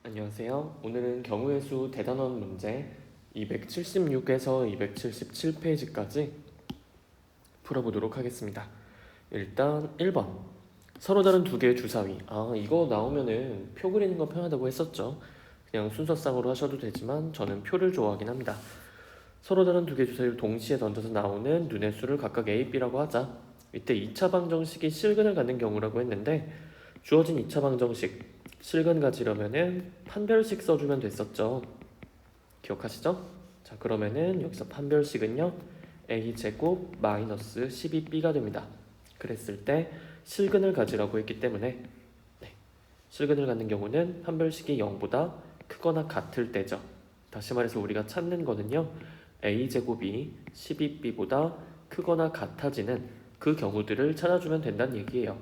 안녕하세요. 오늘은 경우의 수 대단원 문제 276에서 277페이지까지 풀어보도록 하겠습니다. 일단 1번 서로 다른 두 개의 주사위. 이거 나오면은 표 그리는 거 편하다고 했었죠. 그냥 순서상으로 하셔도 되지만 저는 표를 좋아하긴 합니다. 서로 다른 두 개의 주사위를 동시에 던져서 나오는 눈의 수를 각각 A, B라고 하자. 이때 2차 방정식이 실근을 갖는 경우라고 했는데 주어진 2차 방정식 실근 가지려면은 판별식 써주면 됐었죠. 기억하시죠? 자, 그러면은 여기서 판별식은요 a제곱 마이너스 12b가 됩니다. 그랬을 때 실근을 가지라고 했기 때문에 실근을 갖는 경우는 판별식이 0보다 크거나 같을 때죠. 다시 말해서 우리가 찾는 거는요 a제곱이 12b보다 크거나 같아지는 그 경우들을 찾아주면 된다는 얘기예요.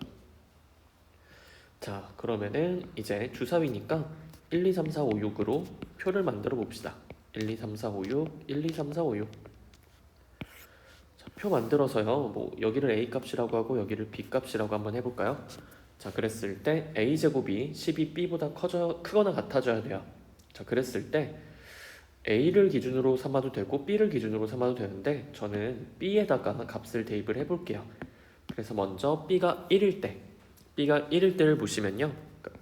자, 그러면은 이제 주사위니까 1, 2, 3, 4, 5, 6으로 표를 만들어 봅시다. 1, 2, 3, 4, 5, 6, 1, 2, 3, 4, 5, 6. 자, 표 만들어서요. 여기를 A 값이라고 하고 여기를 B 값이라고 한번 해볼까요? 자, 그랬을 때 A제곱이 12B보다 크거나 같아져야 돼요. 자, 그랬을 때 A를 기준으로 삼아도 되고 B를 기준으로 삼아도 되는데 저는 B에다가 값을 대입을 해볼게요. 그래서 먼저 B가 1일 때 B가 1일 때를 보시면요.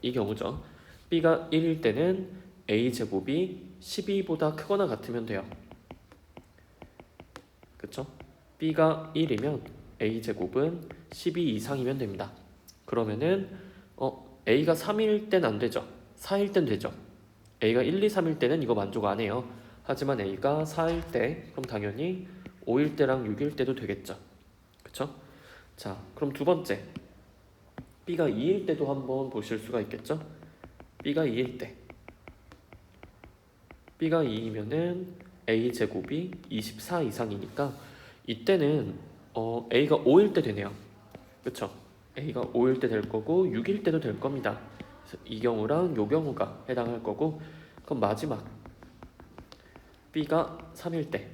이 경우죠. B가 1일 때는 A제곱이 12보다 크거나 같으면 돼요. 그쵸? B가 1이면 A제곱은 12 이상이면 됩니다. 그러면은 A가 3일 땐 안 되죠. 4일 땐 되죠. A가 1, 2, 3일 때는 이거 만족 안 해요. 하지만 A가 4일 때 그럼 당연히 5일 때랑 6일 때도 되겠죠. 그쵸? 자, 그럼 두 번째 B가 2일 때도 한번 보실 수가 있겠죠? B가 2일 때 B가 2이면은 A제곱이 24 이상이니까 이때는 A가 5일 때 되네요. 그쵸? A가 5일 때 될 거고 6일 때도 될 겁니다. 그래서 이 경우랑 요 경우가 해당할 거고 그럼 마지막 B가 3일 때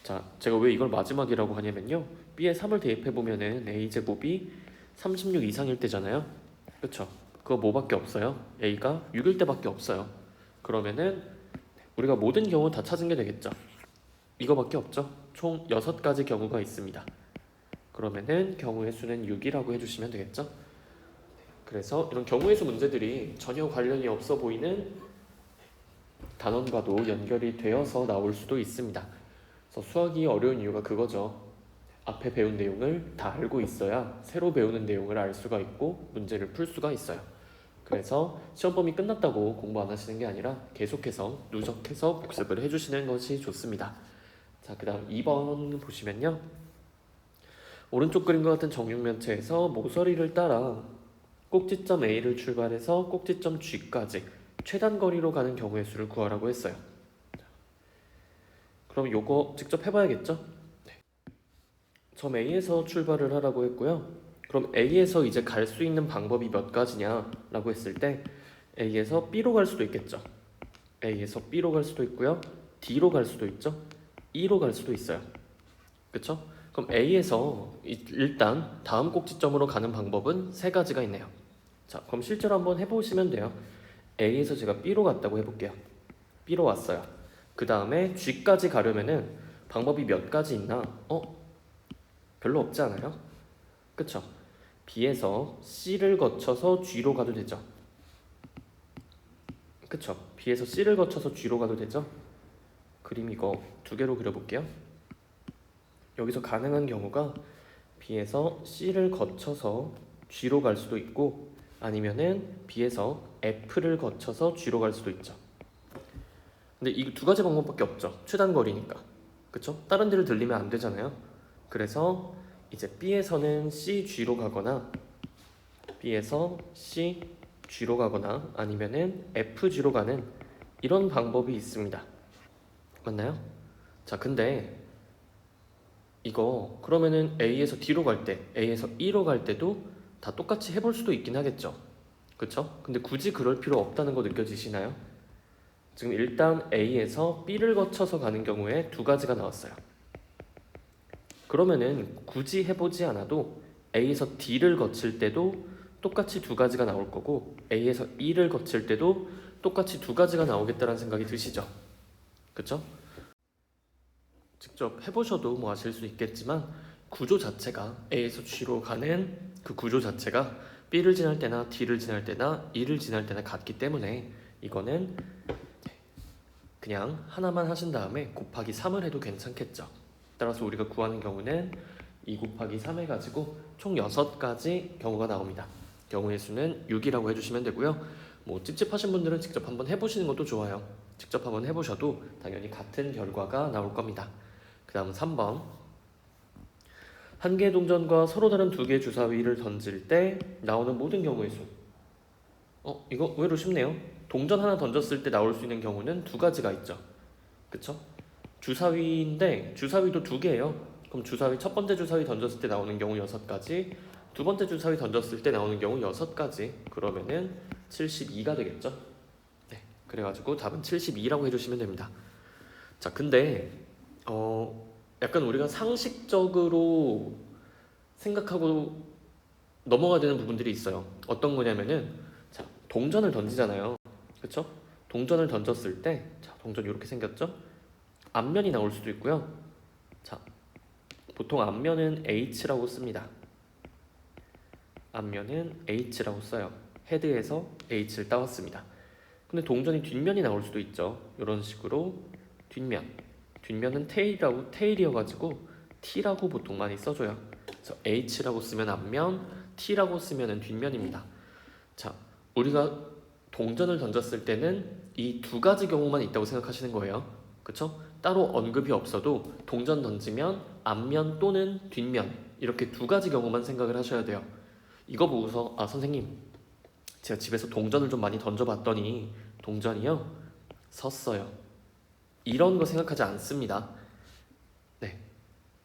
자, 제가 왜 이걸 마지막이라고 하냐면요 B에 3을 대입해보면은 A제곱이 36 이상일 때잖아요. 그쵸? 그거 뭐밖에 없어요? A가 6일 때밖에 없어요. 그러면은 우리가 모든 경우 다 찾은 게 되겠죠. 이거밖에 없죠. 총 6가지 경우가 있습니다. 그러면은 경우의 수는 6이라고 해주시면 되겠죠. 그래서 이런 경우의 수 문제들이 전혀 관련이 없어 보이는 단원과도 연결이 되어서 나올 수도 있습니다. 그래서 수학이 어려운 이유가 그거죠. 앞에 배운 내용을 다 알고 있어야 새로 배우는 내용을 알 수가 있고 문제를 풀 수가 있어요. 그래서 시험범위 끝났다고 공부 안 하시는 게 아니라 계속해서 누적해서 복습을 해주시는 것이 좋습니다. 자, 그 다음 2번 보시면요. 오른쪽 그림과 같은 정육면체에서 모서리를 따라 꼭지점 A를 출발해서 꼭지점 G까지 최단 거리로 가는 경우의 수를 구하라고 했어요. 그럼 요거 직접 해봐야겠죠? 점 A에서 출발을 하라고 했고요. 그럼 A에서 이제 갈 수 있는 방법이 몇 가지냐라고 했을 때 A에서 B로 갈 수도 있겠죠. A에서 B로 갈 수도 있고요. D로 갈 수도 있죠. E로 갈 수도 있어요. 그쵸? 그럼 A에서 일단 다음 꼭지점으로 가는 방법은 3가지가 있네요. 자, 그럼 실제로 한번 해보시면 돼요. A에서 제가 B로 갔다고 해볼게요. B로 왔어요. 그 다음에 G까지 가려면은 방법이 몇 가지 있나? 별로 없지 않아요? 그쵸? B에서 C를 거쳐서 G로 가도 되죠. 그쵸? B에서 C를 거쳐서 G로 가도 되죠. 그림 이거 2개로 그려볼게요. 여기서 가능한 경우가 B에서 C를 거쳐서 G로 갈 수도 있고 아니면은 B에서 F를 거쳐서 G로 갈 수도 있죠. 근데 이 2가지 방법밖에 없죠. 최단 거리니까. 그쵸? 다른 데를 들리면 안 되잖아요. 그래서 이제 B에서는 C, G로 가거나 B에서 C, G로 가거나 아니면은 F, G로 가는 이런 방법이 있습니다. 맞나요? 자, 근데 이거 그러면은 A에서 D로 갈 때, A에서 E로 갈 때도 다 똑같이 해볼 수도 있긴 하겠죠. 그쵸? 근데 굳이 그럴 필요 없다는 거 느껴지시나요? 지금 일단 A에서 B를 거쳐서 가는 경우에 2가지가 나왔어요. 그러면은 굳이 해보지 않아도 A에서 D를 거칠 때도 똑같이 두 가지가 나올 거고 A에서 E를 거칠 때도 똑같이 두 가지가 나오겠다는 생각이 드시죠? 그쵸? 직접 해보셔도 뭐 아실 수 있겠지만 구조 자체가 A에서 G로 가는 그 구조 자체가 B를 지날 때나 D를 지날 때나 E를 지날 때나 같기 때문에 이거는 그냥 하나만 하신 다음에 곱하기 3을 해도 괜찮겠죠. 따라서 우리가 구하는 경우는 2 곱하기 3 해가지고 총 6가지 경우가 나옵니다. 경우의 수는 6이라고 해주시면 되고요. 뭐 찝찝하신 분들은 직접 한번 해보시는 것도 좋아요. 직접 한번 해보셔도 당연히 같은 결과가 나올 겁니다. 그 다음 3번, 한 개의 동전과 서로 다른 두 개의 주사위를 던질 때 나오는 모든 경우의 수. 이거 의외로 쉽네요. 동전 하나 던졌을 때 나올 수 있는 경우는 두 가지가 있죠. 그쵸? 주사위인데 주사위도 두 개예요. 그럼 주사위 첫 번째 주사위 던졌을 때 나오는 경우 6가지, 두 번째 주사위 던졌을 때 나오는 경우 6가지. 그러면은 72가 되겠죠. 네, 그래가지고 답은 72라고 해주시면 됩니다. 자, 근데 약간 우리가 상식적으로 생각하고 넘어가야 되는 부분들이 있어요. 어떤 거냐면은, 자, 동전을 던지잖아요. 그쵸? 동전을 던졌을 때, 자, 동전이 이렇게 생겼죠? 앞면이 나올 수도 있고요. 자, 보통 앞면은 H라고 씁니다. 앞면은 H라고 써요. 헤드에서 H를 따왔습니다. 근데 동전이 뒷면이 나올 수도 있죠. 이런 식으로 뒷면은 테일이어가지고 T라고 보통 많이 써줘요. 그래서 H라고 쓰면 앞면, T라고 쓰면 뒷면입니다. 자, 우리가 동전을 던졌을 때는 이 두 가지 경우만 있다고 생각하시는 거예요. 그쵸? 따로 언급이 없어도 동전 던지면 앞면 또는 뒷면 이렇게 두 가지 경우만 생각을 하셔야 돼요. 이거 보고서 선생님, 제가 집에서 동전을 좀 많이 던져봤더니 동전이요 섰어요. 이런 거 생각하지 않습니다. 네,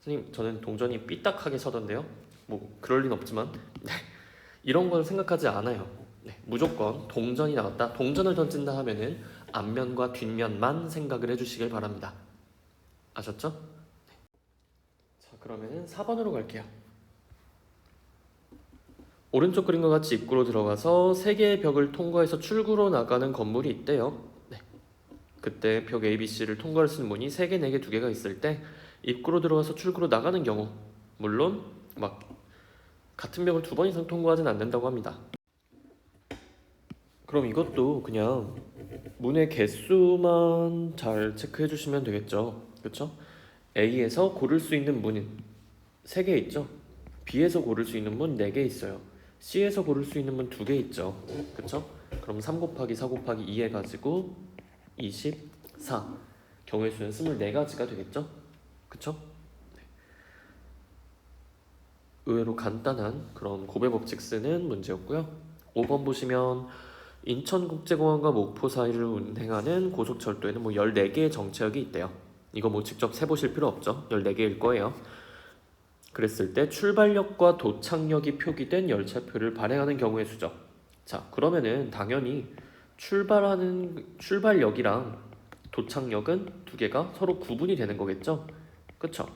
선생님, 저는 동전이 삐딱하게 서던데요. 뭐 그럴 리는 없지만 네, 이런 걸 생각하지 않아요. 네, 무조건 동전이 나왔다, 동전을 던진다 하면은 앞면과 뒷면만 생각을 해주시길 바랍니다. 아셨죠? 네. 자, 그러면은 4번으로 갈게요. 오른쪽 그림과 같이 입구로 들어가서 3개의 벽을 통과해서 출구로 나가는 건물이 있대요. 네. 그때 벽 ABC를 통과할 수 있는 문이 3개, 4개, 2개가 있을 때 입구로 들어가서 출구로 나가는 경우, 물론 막 같은 벽을 2번 이상 통과하진 않는다고 합니다. 그럼 이것도 그냥 문의 개수만 잘 체크해 주시면 되겠죠. 그쵸? A에서 고를 수 있는 문은 3개 있죠. B에서 고를 수 있는 문 4개 있어요. C에서 고를 수 있는 문 2개 있죠. 그쵸? 그럼 3 곱하기 4 곱하기 2 해가지고 24. 경우의 수는 24가지가 되겠죠? 그쵸? 네. 의외로 간단한 그런 곱의 법칙 쓰는 문제였고요. 5번 보시면 인천국제공항과 목포 사이를 운행하는 고속철도에는 뭐 14개의 정차역이 있대요. 이거 뭐 직접 세보실 필요 없죠. 14개일 거예요. 그랬을 때 출발역과 도착역이 표기된 열차표를 발행하는 경우의 수죠. 자, 그러면은 당연히 출발역이랑 도착역은 두 개가 서로 구분이 되는 거겠죠? 그쵸?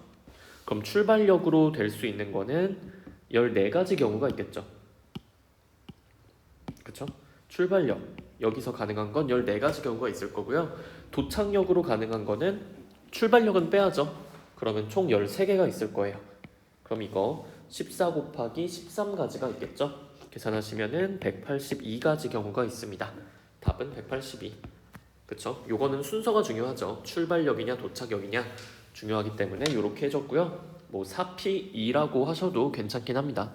그럼 출발역으로 될 수 있는 거는 14가지 경우가 있겠죠? 그쵸? 출발역, 여기서 가능한 건 14가지 경우가 있을 거고요. 도착역으로 가능한 거는 출발역은 빼야죠. 그러면 총 13개가 있을 거예요. 그럼 이거 14 곱하기 13가지가 있겠죠? 계산하시면은 182가지 경우가 있습니다. 답은 182. 그쵸? 요거는 순서가 중요하죠. 출발역이냐 도착역이냐 중요하기 때문에 이렇게 해줬고요. 뭐 4P2라고 하셔도 괜찮긴 합니다.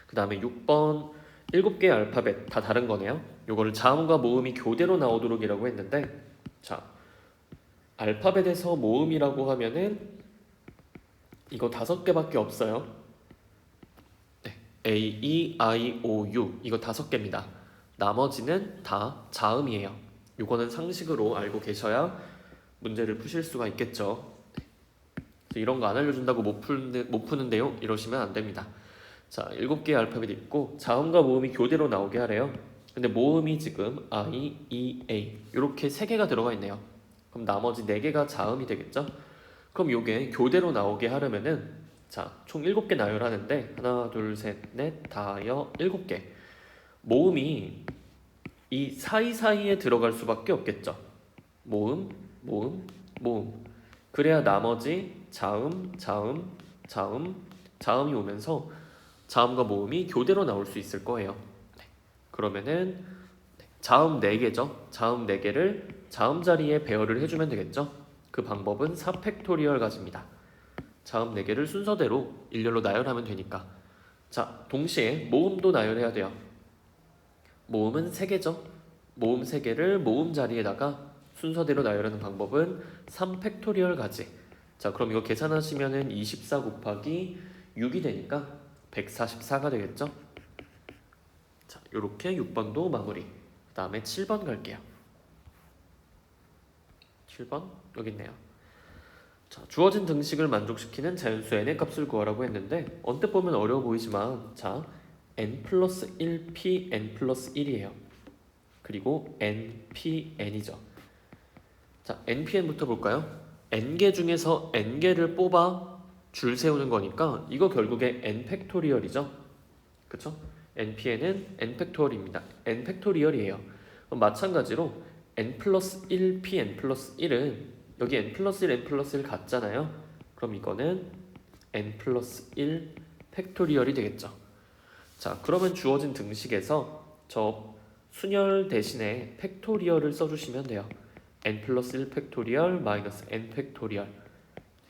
그 다음에 6번 7개의 알파벳 다 다른 거네요. 요거를 자음과 모음이 교대로 나오도록 이라고 했는데, 자, 알파벳에서 모음이라고 하면은 이거 5개밖에 없어요. 네, A, E, I, O, U 이거 5개입니다. 나머지는 다 자음이에요. 요거는 상식으로 알고 계셔야 문제를 푸실 수가 있겠죠. 네. 이런 거 안 알려준다고 못 푸는데요? 이러시면 안 됩니다. 자, 7개의 알파벳 있고 자음과 모음이 교대로 나오게 하래요. 근데 모음이 지금 I, E, A 이렇게 3개가 들어가 있네요. 그럼 나머지 4개가 자음이 되겠죠? 그럼 요게 교대로 나오게 하려면은 자, 총 7개 나열하는데 하나, 둘, 셋, 넷, 다여, 7개. 모음이 이 사이사이에 들어갈 수밖에 없겠죠. 모음, 모음, 모음. 그래야 나머지 자음, 자음, 자음, 자음이 오면서 자음과 모음이 교대로 나올 수 있을 거예요. 그러면은 자음 4개죠. 자음 4개를 자음 자리에 배열을 해주면 되겠죠. 그 방법은 4팩토리얼 가집니다. 자음 4개를 순서대로 일렬로 나열하면 되니까. 자, 동시에 모음도 나열해야 돼요. 모음은 3개죠. 모음 3개를 모음 자리에다가 순서대로 나열하는 방법은 3팩토리얼 가지. 자, 그럼 이거 계산하시면은 24 곱하기 6이 되니까 144가 되겠죠. 자, 요렇게 6번도 마무리. 그 다음에 7번 갈게요. 7번 여기 있네요. 자, 주어진 등식을 만족시키는 자연수 n의 값을 구하라고 했는데 언뜻 보면 어려워 보이지만 자, n 플러스 1p n 플러스 1이에요. 그리고 npn이죠. 자, npn부터 볼까요? n개 중에서 n개를 뽑아 줄 세우는 거니까 이거 결국에 n 팩토리얼이죠. 그쵸? npn은 n 팩토리얼입니다. n 팩토리얼이에요. 마찬가지로 n 플러스 1p n 플러스 1은 여기 n 플러스 1 n 플러스 1 같잖아요. 그럼 이거는 n 플러스 1 팩토리얼이 되겠죠. 자, 그러면 주어진 등식에서 저 순열 대신에 팩토리얼을 써주시면 돼요. n 플러스 1 팩토리얼 마이너스 n 팩토리얼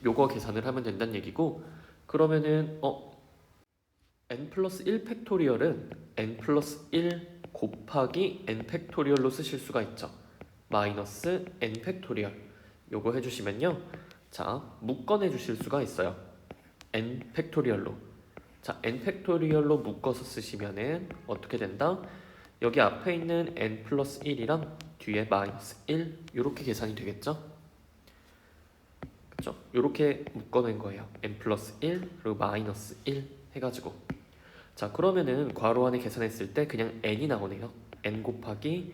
요거 계산을 하면 된다는 얘기고, 그러면은 n 플러스 1 팩토리얼은 n 플러스 1 곱하기 n 팩토리얼로 쓰실 수가 있죠. 마이너스 n 팩토리얼 요거 해주시면요, 자 묶어내 주실 수가 있어요. n 팩토리얼로. 자, n 팩토리얼로 묶어서 쓰시면은 어떻게 된다? 여기 앞에 있는 n 플러스 1이랑 뒤에 마이너스 1 이렇게 계산이 되겠죠? 그쵸? 이렇게 묶어낸 거예요. n 플러스 1 그리고 마이너스 1 해가지고. 자, 그러면은 괄호 안에 계산했을 때 그냥 n이 나오네요. n 곱하기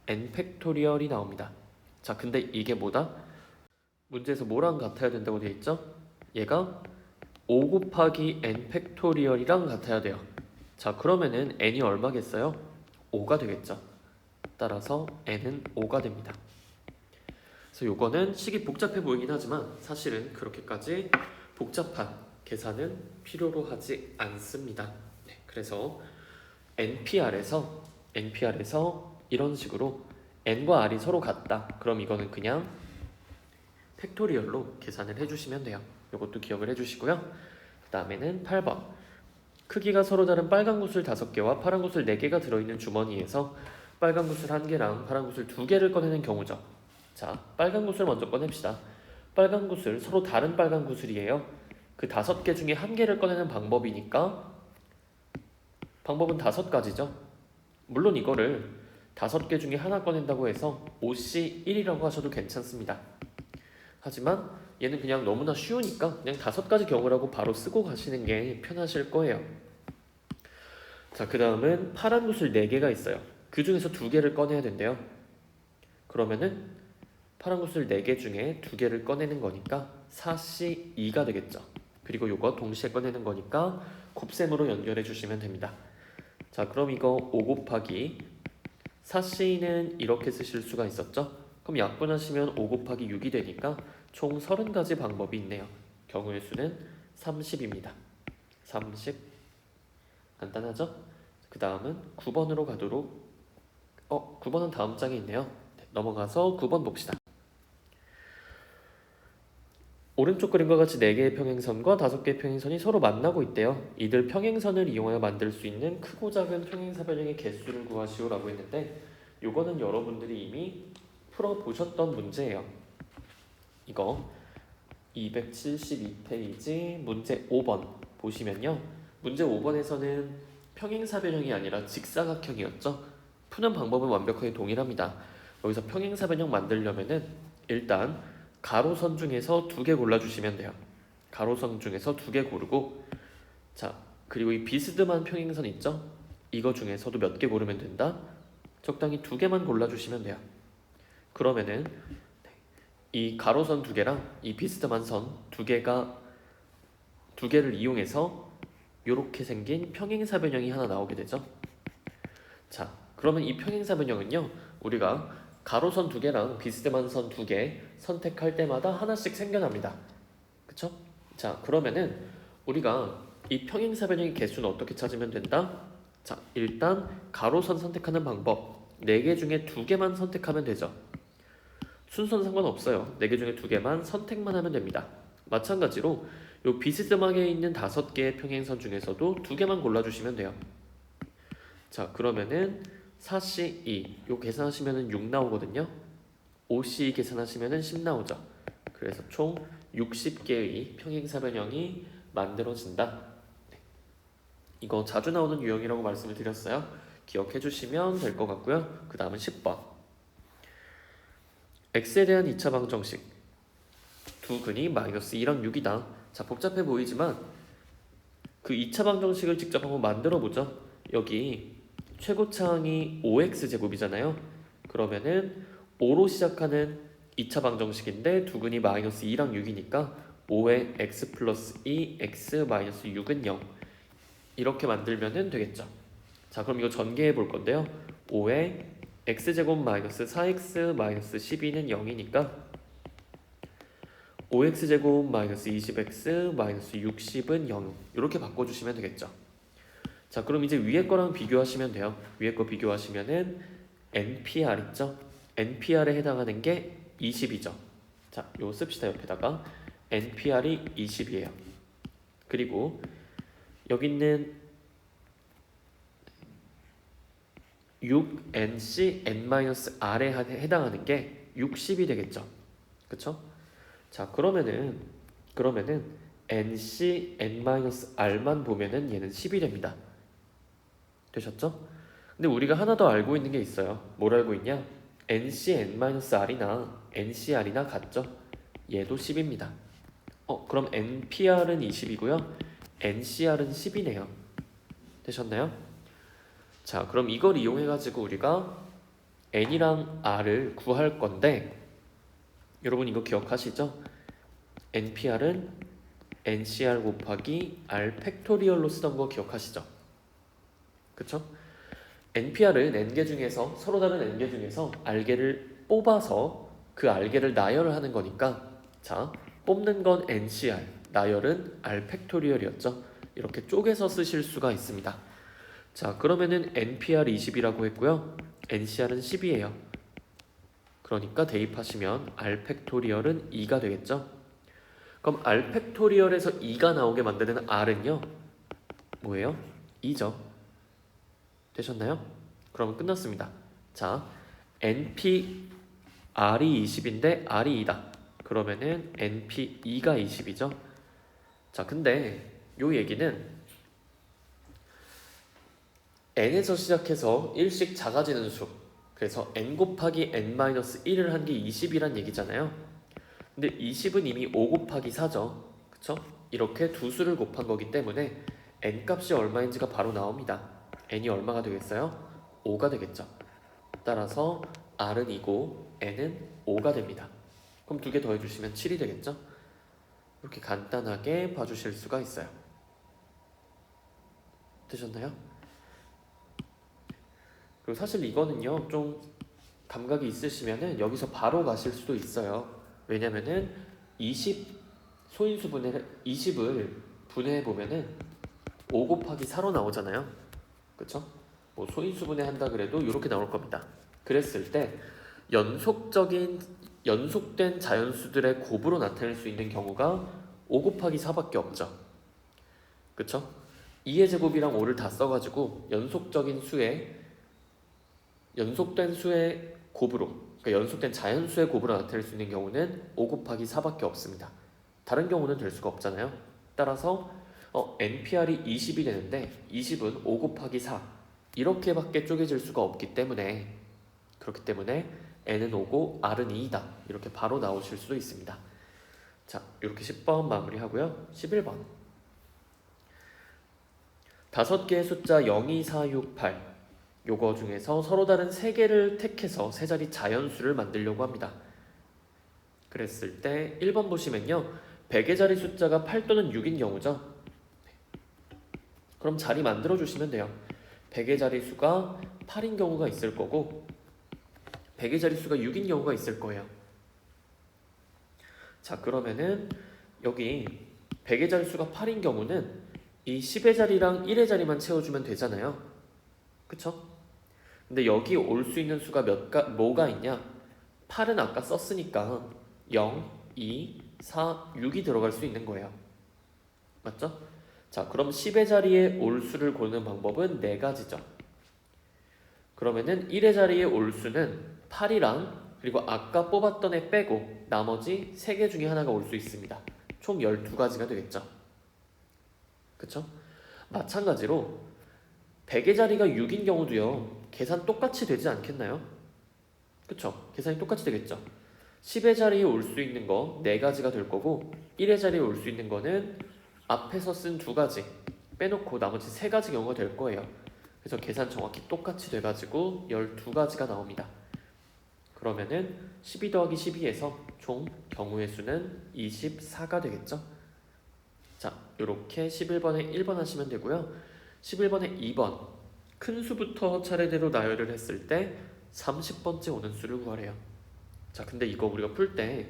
n 팩토리얼이 나옵니다. 자, 근데 이게 뭐다? 문제에서 뭐랑 같아야 된다고 되어 있죠? 얘가 5 곱하기 n 팩토리얼이랑 같아야 돼요. 자, 그러면은 n이 얼마겠어요? 5가 되겠죠. 따라서 n은 5가 됩니다. 그래서 요거는 식이 복잡해 보이긴 하지만 사실은 그렇게까지 복잡한 계산은 필요로 하지 않습니다. 네, 그래서 NPR에서 이런 식으로 n과 r이 서로 같다. 그럼 이거는 그냥 팩토리얼로 계산을 해주시면 돼요. 이것도 기억을 해주시고요. 그 다음에는 8번. 크기가 서로 다른 빨간 구슬 5개와 파란 구슬 4개가 들어있는 주머니에서 빨간 구슬 1개랑 파란 구슬 2개를 꺼내는 경우죠. 자, 빨간 구슬 먼저 꺼냅시다. 빨간 구슬, 서로 다른 빨간 구슬이에요. 그 5개 중에 1개를 꺼내는 방법이니까 방법은 5가지죠. 물론 이거를 5개 중에 하나 꺼낸다고 해서 OC1이라고 하셔도 괜찮습니다. 하지만 얘는 그냥 너무나 쉬우니까 그냥 5가지 경우라고 바로 쓰고 가시는 게 편하실 거예요. 자, 그 다음은 파란 구슬 4개가 있어요. 그 중에서 2개를 꺼내야 된대요. 그러면은 파란 구슬 4개 중에 2개를 꺼내는 거니까 4C2가 되겠죠. 그리고 요거 동시에 꺼내는 거니까 곱셈으로 연결해 주시면 됩니다. 자, 그럼 이거 5 곱하기 4C는 이렇게 쓰실 수가 있었죠. 그럼 약분하시면 5 곱하기 6이 되니까 총 30가지 방법이 있네요. 경우의 수는 30입니다. 30. 간단하죠? 그 다음은 9번으로 가도록 9번은 다음 장에 있네요. 네, 넘어가서 9번 봅시다. 오른쪽 그림과 같이 4개의 평행선과 5개의 평행선이 서로 만나고 있대요. 이들 평행선을 이용하여 만들 수 있는 크고 작은 평행사변형의 개수를 구하시오라고 했는데 요거는 여러분들이 이미 풀어보셨던 문제예요. 이거 272페이지 문제 5번 보시면요, 문제 5번에서는 평행사변형이 아니라 직사각형이었죠. 푸는 방법은 완벽하게 동일합니다. 여기서 평행사변형 만들려면은 일단 가로선 중에서 2개 골라주시면 돼요. 가로선 중에서 2개 고르고, 자, 그리고 이 비스듬한 평행선 있죠? 이거 중에서도 몇 개 고르면 된다? 적당히 2개만 골라주시면 돼요. 그러면은 이 가로선 2개랑 이 비스듬한 선 2개가 두 개를 이용해서 이렇게 생긴 평행사 변형이 하나 나오게 되죠. 자, 그러면 이 평행사 변형은요, 우리가 가로선 두 개랑 비스듬한 선 두 개 선택할 때마다 하나씩 생겨납니다. 그쵸? 자, 그러면은 우리가 이 평행사 변형의 개수는 어떻게 찾으면 된다? 자, 일단 가로선 선택하는 방법 4개 중에 2개만 선택하면 되죠. 순서는 상관없어요. 4개 중에 2개만 선택만 하면 됩니다. 마찬가지로 요 비스듬하게 있는 5개의 평행선 중에서도 2개만 골라주시면 돼요. 자, 그러면은 4C2 요 계산하시면은 6 나오거든요. 5C 계산하시면은 10 나오죠. 그래서 총 60개의 평행사 변형이 만들어진다. 네. 이거 자주 나오는 유형이라고 말씀을 드렸어요. 기억해 주시면 될 것 같고요. 그 다음은 10번. x에 대한 2차 방정식. 두 근이 마이너스 2랑 6이다. 자, 복잡해 보이지만 그 2차 방정식을 직접 한번 만들어 보죠. 여기 최고차항이 5x제곱이잖아요. 그러면은 5로 시작하는 2차 방정식인데 두 근이 마이너스 2랑 6이니까 5의 x 플러스 2 x 마이너스 6은 0 이렇게 만들면 되겠죠. 자, 그럼 이거 전개해 볼 건데요. 5의 x제곱 마이너스 4x 마이너스 12는 0이니까 5x제곱 마이너스 20x 마이너스 60은 0 이렇게 바꿔주시면 되겠죠. 자, 그럼 이제 위에 거랑 비교하시면 돼요. 위에 거 비교하시면은 NPR 있죠? NPR에 해당하는 게 20이죠. 자, 요거 씁시다. 옆에다가 NPR이 20이에요. 그리고 여기 있는 6NCN-R에 해당하는 게 60이 되겠죠. 그쵸? 자, 그러면은 NCN-R만 보면은 얘는 10이 됩니다. 되셨죠? 근데 우리가 하나 더 알고 있는 게 있어요. 뭘 알고 있냐? NCN-R이나 NCR이나 같죠? 얘도 10입니다. 그럼 NPR은 20이고요. NCR은 10이네요. 되셨나요? 자, 그럼 이걸 이용해가지고 우리가 N이랑 R을 구할 건데 여러분 이거 기억하시죠? NPR은 NCR 곱하기 R 팩토리얼로 쓰던 거 기억하시죠? 그쵸? NPR은 N개 중에서 서로 다른 N개 중에서 R개를 뽑아서 그 R개를 나열을 하는 거니까 자, 뽑는 건 NCR, 나열은 R 팩토리얼이었죠. 이렇게 쪼개서 쓰실 수가 있습니다. 자, 그러면은 NPR 20이라고 했고요. NCR은 10이에요. 그러니까 대입하시면 R 팩토리얼은 2가 되겠죠. 그럼 R 팩토리얼에서 2가 나오게 만드는 R은요. 뭐예요? 2죠. 되셨나요? 그러면 끝났습니다. 자, NP R이 20인데 R이 2다. 그러면은 NP 2가 20이죠. 자, 근데 요 얘기는 n에서 시작해서 1씩 작아지는 수. 그래서 n 곱하기 n-1을 한 게 20이란 얘기잖아요. 근데 20은 이미 5 곱하기 4죠. 그쵸? 이렇게 두 수를 곱한 거기 때문에 n 값이 얼마인지가 바로 나옵니다. n이 얼마가 되겠어요? 5가 되겠죠. 따라서 r은 2고 n은 5가 됩니다. 그럼 두 개 더해주시면 7이 되겠죠? 이렇게 간단하게 봐주실 수가 있어요. 되셨나요? 그리고 사실 이거는요, 좀 감각이 있으시면은 여기서 바로 가실 수도 있어요. 왜냐면은 20을 분해해 보면은 5 곱하기 4로 나오잖아요. 그쵸? 뭐 소인수분해 한다 그래도 이렇게 나올 겁니다. 그랬을 때 연속된 자연수들의 곱으로 나타낼 수 있는 경우가 5 곱하기 4밖에 없죠. 그쵸? 2의 제곱이랑 5를 다 써가지고 연속된 수의 곱으로, 그러니까 연속된 자연수의 곱으로 나타낼 수 있는 경우는 5 곱하기 4밖에 없습니다. 다른 경우는 될 수가 없잖아요. 따라서 NPR이 20이 되는데 20은 5 곱하기 4 이렇게밖에 쪼개질 수가 없기 때문에 그렇기 때문에 N은 5고 R은 2이다. 이렇게 바로 나오실 수도 있습니다. 자, 이렇게 10번 마무리하고요. 11번 5개의 숫자 0, 2, 4, 6, 8 요거 중에서 서로 다른 3개를 택해서 세 자리 자연수를 만들려고 합니다. 그랬을 때 1번 보시면요. 100의 자리 숫자가 8 또는 6인 경우죠. 그럼 자리 만들어 주시면 돼요. 100의 자리 수가 8인 경우가 있을 거고 100의 자리 수가 6인 경우가 있을 거예요. 자, 그러면은 여기 100의 자리 수가 8인 경우는 이 10의 자리랑 1의 자리만 채워주면 되잖아요. 그쵸? 근데 여기 올 수 있는 수가 뭐가 있냐? 8은 아까 썼으니까 0, 2, 4, 6이 들어갈 수 있는 거예요. 맞죠? 자, 그럼 10의 자리에 올 수를 고르는 방법은 4가지죠. 그러면은 1의 자리에 올 수는 8이랑 그리고 아까 뽑았던 애 빼고 나머지 3개 중에 하나가 올 수 있습니다. 총 12가지가 되겠죠. 그쵸? 마찬가지로 100의 자리가 6인 경우도요. 계산 똑같이 되지 않겠나요? 그쵸? 계산이 똑같이 되겠죠. 10의 자리에 올 수 있는 거 4가지가 될 거고 1의 자리에 올 수 있는 거는 앞에서 쓴 2가지 빼놓고 나머지 3가지 경우가 될 거예요. 그래서 계산 정확히 똑같이 돼가지고 12가지가 나옵니다. 그러면은 12 더하기 12에서 총 경우의 수는 24가 되겠죠. 자, 이렇게 11번에 1번 하시면 되고요. 11번에 2번 큰 수부터 차례대로 나열을 했을 때 30번째 오는 수를 구하래요. 자, 근데 이거 우리가 풀 때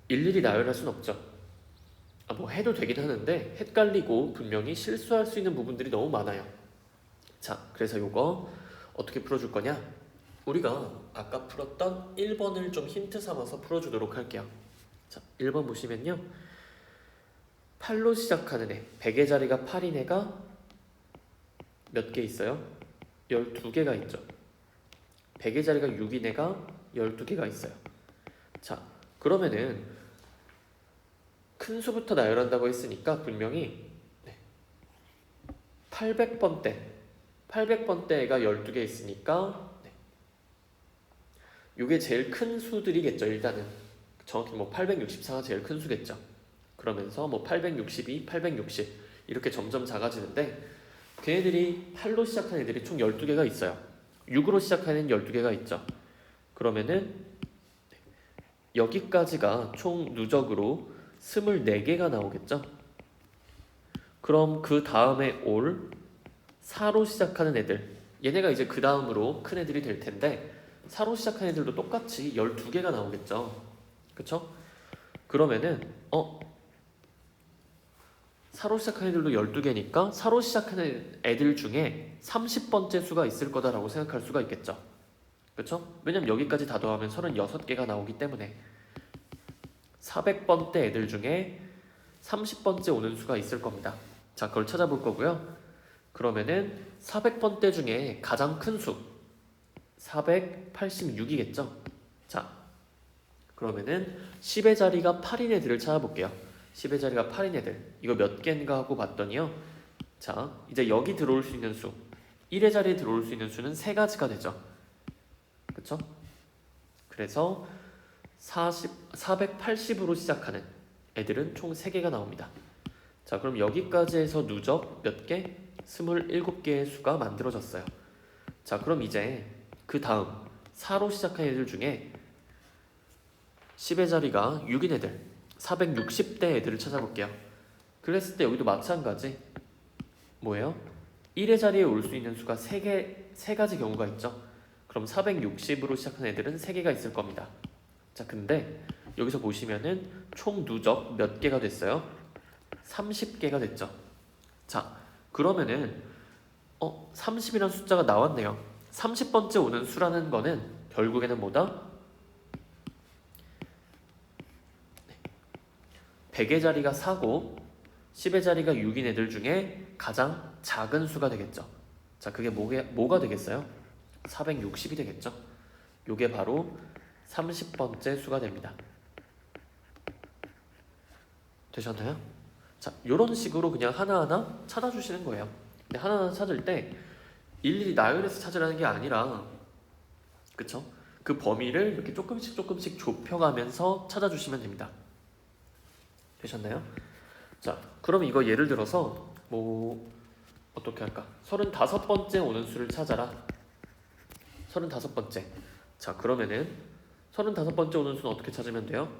일일이 나열할 순 없죠. 뭐 해도 되긴 하는데 헷갈리고 분명히 실수할 수 있는 부분들이 너무 많아요. 자, 그래서 요거 어떻게 풀어줄 거냐? 우리가 아까 풀었던 1번을 좀 힌트 삼아서 풀어주도록 할게요. 자, 1번 보시면요. 8로 시작하는 애, 100의 자리가 8인 애가 몇 개 있어요? 12개가 있죠. 100의 자리가 6인 애가 12개가 있어요. 자, 그러면은 큰 수부터 나열한다고 했으니까 분명히 800번대가 12개 있으니까 이게 제일 큰 수들이겠죠. 일단은 정확히 뭐 864가 제일 큰 수겠죠. 그러면서 뭐 862, 860 이렇게 점점 작아지는데 걔네들이 8로 시작한 애들이 총 12개가 있어요. 6으로 시작하는 12개가 있죠. 그러면은 여기까지가 총 누적으로 24개가 나오겠죠. 그럼 그 다음에 올 4로 시작하는 애들, 얘네가 이제 그 다음으로 큰 애들이 될 텐데 4로 시작하는 애들도 똑같이 12개가 나오겠죠. 그쵸? 그러면은 4로 시작하는 애들도 12개니까 4로 시작하는 애들 중에 30번째 수가 있을 거다라고 생각할 수가 있겠죠. 그쵸? 왜냐면 여기까지 다 더하면 36개가 나오기 때문에 400번대 애들 중에 30번째 오는 수가 있을 겁니다. 자, 그걸 찾아볼 거고요. 그러면은 400번대 중에 가장 큰 수 486이겠죠. 자, 그러면은 10의 자리가 8인 애들을 찾아볼게요. 10의 자리가 8인 애들 이거 몇 개인가 하고 봤더니요. 자, 이제 여기 들어올 수 있는 수 1의 자리에 들어올 수 있는 수는 3가지가 되죠. 그쵸? 그래서 480으로 시작하는 애들은 총 3개가 나옵니다. 자, 그럼 여기까지 해서 누적 몇 개? 27개의 수가 만들어졌어요. 자, 그럼 이제 그 다음 4로 시작한 애들 중에 10의 자리가 6인 애들 460대 애들을 찾아볼게요. 그랬을 때 여기도 마찬가지 뭐예요? 1의 자리에 올 수 있는 수가 3가지 경우가 있죠. 그럼 460으로 시작한 애들은 3개가 있을 겁니다. 자, 근데 여기서 보시면은 총 누적 몇 개가 됐어요? 30개가 됐죠. 자, 그러면은 30이라는 숫자가 나왔네요. 30번째 오는 수라는 거는 결국에는 뭐다? 100의 자리가 4고 10의 자리가 6인 애들 중에 가장 작은 수가 되겠죠. 자, 그게 뭐가 되겠어요? 460이 되겠죠. 요게 바로 30번째 수가 됩니다. 되셨나요? 자, 요런 식으로 그냥 하나하나 찾아주시는 거예요. 근데 하나하나 찾을 때 일일이 나열해서 찾으라는 게 아니라 그쵸? 그 범위를 이렇게 조금씩 좁혀가면서 찾아주시면 됩니다. 되셨나요? 자, 그럼 이거 예를 들어서 뭐 어떻게 할까? 35번째 오는 수를 찾아라. 35번째. 자, 그러면은 35번째 오는 수는 어떻게 찾으면 돼요?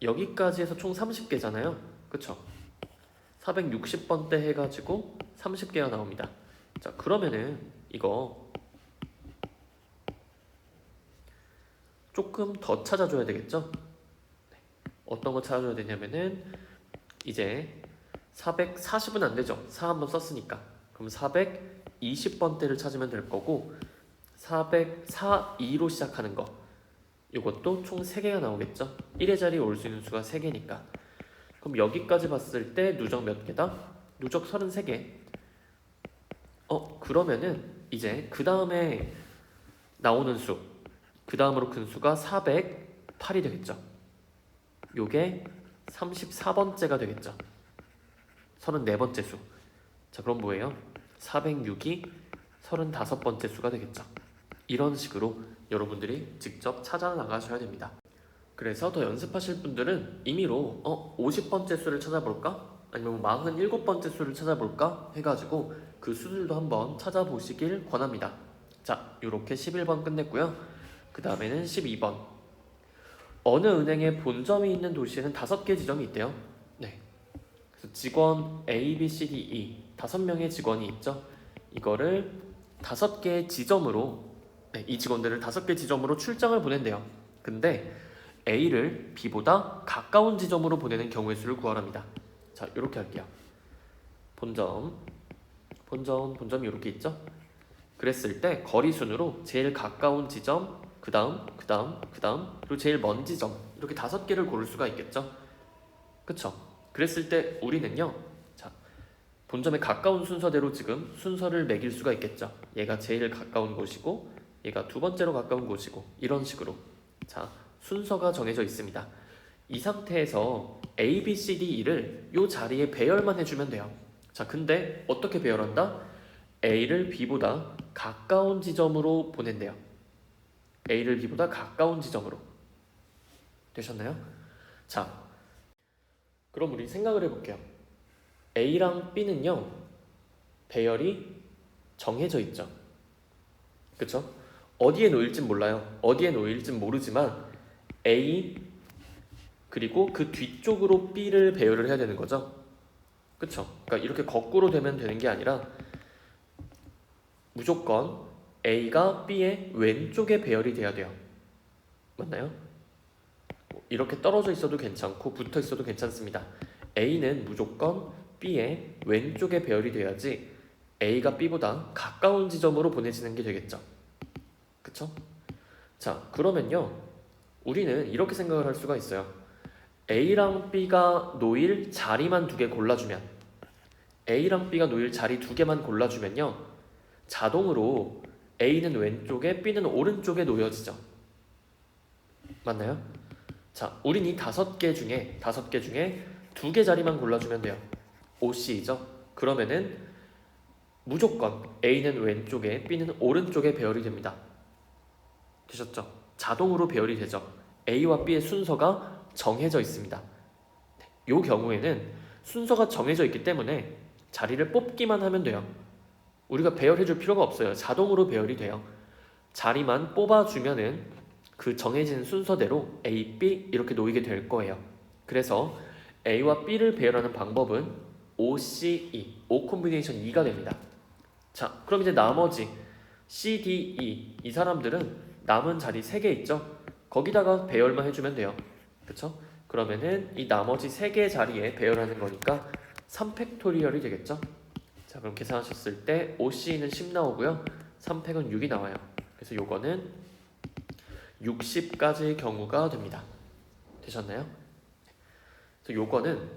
여기까지 해서 총 30개잖아요. 그쵸? 460번대 해가지고 30개가 나옵니다. 자, 그러면은 이거 조금 더 찾아줘야 되겠죠? 어떤 거 찾아줘야 되냐면은 이제 440은 안 되죠. 4 한번 썼으니까. 그럼 420번대를 찾으면 될 거고 442로 시작하는 거 이것도 총 3개가 나오겠죠. 1의 자리에 올 수 있는 수가 3개니까. 그럼 여기까지 봤을 때 누적 몇 개다? 누적 33개. 그러면은 이제 그 다음에 나오는 수, 그 다음으로 큰 수가 408이 되겠죠. 요게 34번째가 되겠죠. 34번째 수. 자, 그럼 뭐예요? 406이 35번째 수가 되겠죠. 이런 식으로 여러분들이 직접 찾아 나가셔야 됩니다. 그래서 더 연습하실 분들은 임의로 50번째 수를 찾아볼까? 아니면 47번째 수를 찾아볼까? 해가지고 그 수들도 한번 찾아보시길 권합니다. 자, 이렇게 11번 끝냈고요. 그 다음에는 12번. 어느 은행에 본점이 있는 도시에는 5개 지점이 있대요. 네. 그래서 직원 A, B, C, D, E 5명의 직원이 있죠. 이거를 5개의 지점으로 이 직원들을 5개 지점으로 출장을 보낸대요. 근데 A를 B보다 가까운 지점으로 보내는 경우의 수를 구하랍니다. 자, 이렇게 할게요. 본점이 이렇게 있죠. 그랬을 때 거리 순으로 제일 가까운 지점, 그 다음, 그리고 제일 먼 지점 이렇게 5개를 고를 수가 있겠죠. 그쵸? 그랬을 때 우리는요, 자, 본점에 가까운 순서대로 지금 순서를 매길 수가 있겠죠. 얘가 제일 가까운 곳이고 얘가 두 번째로 가까운 곳이고 이런 식으로. 자, 순서가 정해져 있습니다. 이 상태에서 A, B, C, D, E를 이 자리에 배열만 해주면 돼요. 자, 근데 어떻게 배열한다? A를 B보다 가까운 지점으로 보낸대요. A를 B보다 가까운 지점으로. 되셨나요? 자, 그럼 우리 생각을 해볼게요. A랑 B는요, 배열이 정해져 있죠. 그쵸? 어디에 놓일진 몰라요. 어디에 놓일진 모르지만 A 그리고 그 뒤쪽으로 B를 배열을 해야 되는 거죠. 그쵸? 그러니까 이렇게 거꾸로 되면 되는 게 아니라 무조건 A가 B의 왼쪽에 배열이 돼야 돼요. 맞나요? 이렇게 떨어져 있어도 괜찮고 붙어 있어도 괜찮습니다. A는 무조건 B의 왼쪽에 배열이 돼야지 A가 B보다 가까운 지점으로 보내지는 게 되겠죠. 그쵸? 자, 그러면요, 우리는 이렇게 생각을 할 수가 있어요. A랑 B가 놓일 자리만 2개 골라주면, A랑 B가 놓일 자리 2개만 골라주면요, 자동으로 A는 왼쪽에 B는 오른쪽에 놓여지죠. 맞나요? 자, 우린 이 5개 중에 2개 자리만 골라주면 돼요. OC죠. 그러면은 무조건 A는 왼쪽에 B는 오른쪽에 배열이 됩니다. 되셨죠? 자동으로 배열이 되죠. A와 B의 순서가 정해져 있습니다. 이 경우에는 순서가 정해져 있기 때문에 자리를 뽑기만 하면 돼요. 우리가 배열해줄 필요가 없어요. 자동으로 배열이 돼요. 자리만 뽑아주면은 그 정해진 순서대로 A, B 이렇게 놓이게 될 거예요. 그래서 A와 B를 배열하는 방법은 OCE, O 콤비네이션 2가 됩니다. 자, 그럼 이제 나머지 C, D, E 이 사람들은 남은 자리 3개 있죠? 거기다가 배열만 해주면 돼요. 그쵸? 그러면은 이 나머지 3개의 자리에 배열하는 거니까 3팩토리얼이 되겠죠? 자, 그럼 계산하셨을 때 OC는 10 나오고요. 3팩은 6이 나와요. 그래서 요거는 60가지의 경우가 됩니다. 되셨나요? 그래서 요거는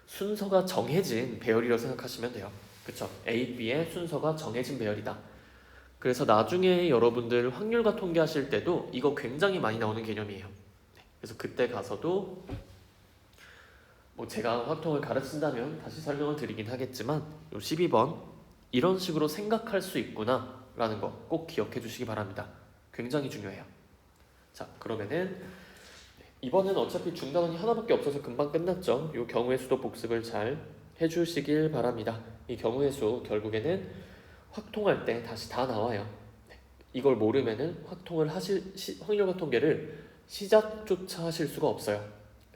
순서가 정해진 배열이라고 생각하시면 돼요. 그쵸? A, B의 순서가 정해진 배열이다. 그래서 나중에 여러분들 확률과 통계하실 때도 이거 굉장히 많이 나오는 개념이에요. 그래서 그때 가서도 뭐 제가 확통을 가르친다면 다시 설명을 드리긴 하겠지만 요 12번 이런 식으로 생각할 수 있구나 라는 거 꼭 기억해 주시기 바랍니다. 굉장히 중요해요. 자, 그러면은 이번에는 어차피 중단원이 하나밖에 없어서 금방 끝났죠. 요 경우의 수도 복습을 잘 해주시길 바랍니다. 이 경우의 수 결국에는 확통할 때 다시 다 나와요. 이걸 모르면은 확통을 확률과 통계를 시작조차 하실 수가 없어요.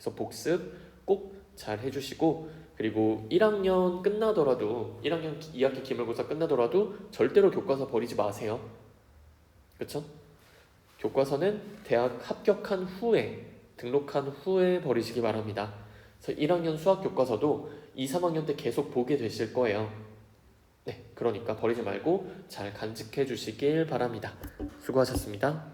그래서 복습 꼭 잘 해주시고, 그리고 1학년 끝나더라도 1학년 2학기 기말고사 끝나더라도 절대로 교과서 버리지 마세요. 그쵸? 교과서는 대학 합격한 후에, 등록한 후에 버리시기 바랍니다. 그래서 1학년 수학 교과서도 2, 3학년 때 계속 보게 되실 거예요. 네, 그러니까 버리지 말고 잘 간직해 주시길 바랍니다. 수고하셨습니다.